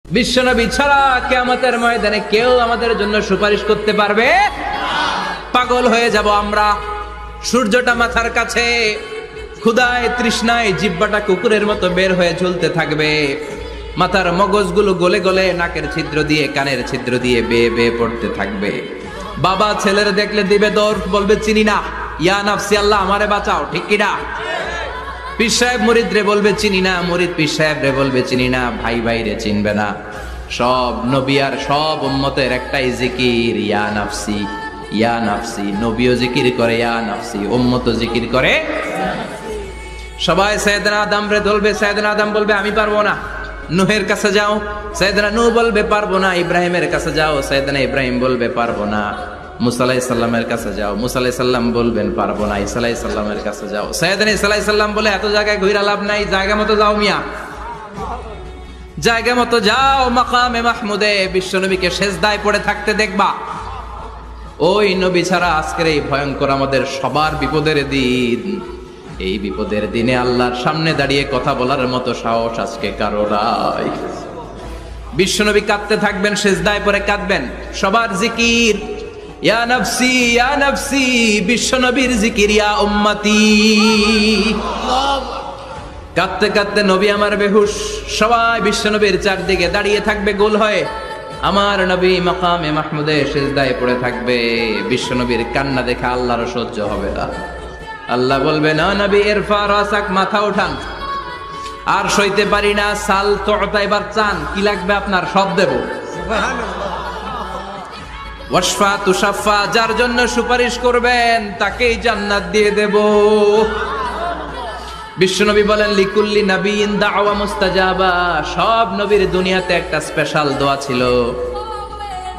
বিশ্বনবী ছাড়া কিয়ামতের ময়দানে কেউ আমাদের জন্য সুপারিশ করতে পারবে? পাগল হয়ে যাব আমরা। সূর্যটা মাথার কাছে, ক্ষুধায় তৃষ্ণায় জিহ্বাটা কুকুরের মতো বের হয়ে ঝুলতে থাকবে। মাথার মগজগুলো গলে গলে নাকের ছিদ্র দিয়ে কানের ছিদ্র দিয়ে বেয়ে বেয়ে পড়তে থাকবে। বাবা ছেলের দেখলে দিবে দৌড়, বলবে চিনি না, ইয়া নাফসি আল্লাহ আমারে বাঁচাও, ঠিক কিনা? পীর সাহেব মুরিদ রে বলবে চিনি না, মুরিদ পীর সাহেব রে বলবে চিনি না, ভাই ভাই রে চিনবে না। সব নবী আর সব উম্মতের একটাই জিকির, ইয়া নাফসি ইয়া নাফসি। নবীও জিকির করে ইয়া নাফসি, উম্মতও জিকির করে। সবাই সাইয়েদনা আদম রে ধরবে, সাইয়েদনা আদম বলবে আমি পারবো না। নূহের কাছে যাও, সাইয়েদনা নূহ বলবে পারবো না। ইব্রাহিমের কাছে যাও, সাইয়েদনা ইব্রাহিম বলবে পারবো না। মুসা আলাইহিস সালামের কাছে যাও, মুসা আলাইহিস সালাম বলবেন পারবো না। ঈসা আলাইহিস সালামের কাছে যাও, সাইয়েদনা ঈসা আলাইহিস সালাম বলে এত জায়গায় ঘুরে লাভ নাই, জায়গা মতো যাও মিয়া, জায়গা মতো যাও। মাকামে মাহমুদে বিশ্বনবীকে সেজদায় পড়ে থাকতে দেখবা। ওই নবী ছাড়া আজকের এই ভয়ঙ্কর আমাদের সবার বিপদের দিন, এই বিপদের দিনে আল্লাহর সামনে দাঁড়িয়ে কথা বলার মতো সাহস আজকে কারো নাই। বিশ্বনবী কাঁদতে থাকবেন, সেজদায় পড়ে কাঁদবেন। সবার জিকির ইয়া নাফসি ইয়া নাফসি, বিশ্বনবীর জিকির ইয়া উম্মতি। কাঁদতে কাঁদতে নবী আমার বেহুশ, সবাই বিশ্বনবীর চারদিকে দাঁড়িয়ে থাকবে গোল হয়ে। আমার নবী মাকামে মাহমুদে সেজদায় পড়ে থাকবে। বিশ্বনবীর কান্না দেখে আল্লাহর সহ্য হবে না। আল্লাহ বলবে না নবী ইরফা রাসাক, মাথা উঠান, আর সইতে পারি না। সাল তোতা, এবার চান, কি লাগবে আপনার সব দেব। ওয়াশফা তুশাফা, যার জন্য সুপারিশ করবেন তাকেই জান্নাত দিয়ে দেব। বিশ্বনবী বলেন লিকুল্লি নাবিয়িন দাওয়া মুস্তাজাবা, সব নবীর দুনিয়াতে একটা স্পেশাল দোয়া ছিল,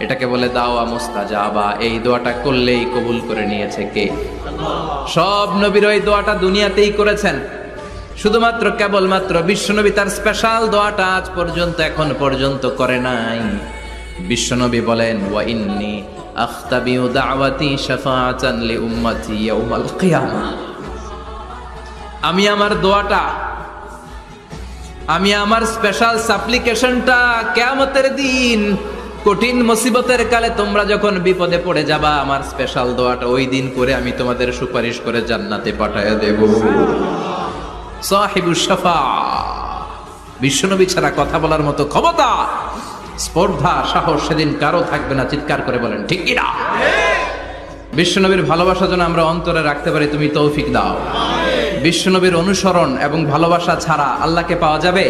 এটাকে বলে দাওয়া মুস্তাজাবা। এই দোয়াটা করলেই কবুল করে নিয়েছে কে? সব নবীর ওই দোয়াটা দুনিয়াতেই করেছেন, শুধুমাত্র কেবলমাত্র বিশ্বনবী তার স্পেশাল দোয়াটা আজ পর্যন্ত এখন পর্যন্ত করে নাই। বিশ্বনবী বলেন ওয়া ইন্নী আখতাবিউ দাওয়াতি শাফাআতান লি উম্মতি ইয়াউমাল কিয়ামা, আমি আমার দোয়াটা, আমি আমার স্পেশাল সাপ্লিকেশনটা কিয়ামতের দিন কঠিন মুসিবতের কালে তোমরা যখন বিপদে পড়ে যাবা, আমার স্পেশাল দোয়াটা ওই দিন করে আমি তোমাদের সুপারিশ করে জান্নাতে পাঠায়া দেব। সাহিবুশ শাফা, বিশ্বনবী ছাড়া কথা বলার মতো ক্ষমতা, স্পর্ধা, সাহস সেদিন কারো থাকবে না। চিৎকার করে বলেন ঠিক কিনা? বিশ্বনবীর ভালোবাসা যেন আমরা অন্তরে রাখতে পারি, তুমি তৌফিক দাও। বিশ্বনবীর অনুসরণ এবং ভালোবাসা ছাড়া আল্লাহকে পাওয়া যাবে?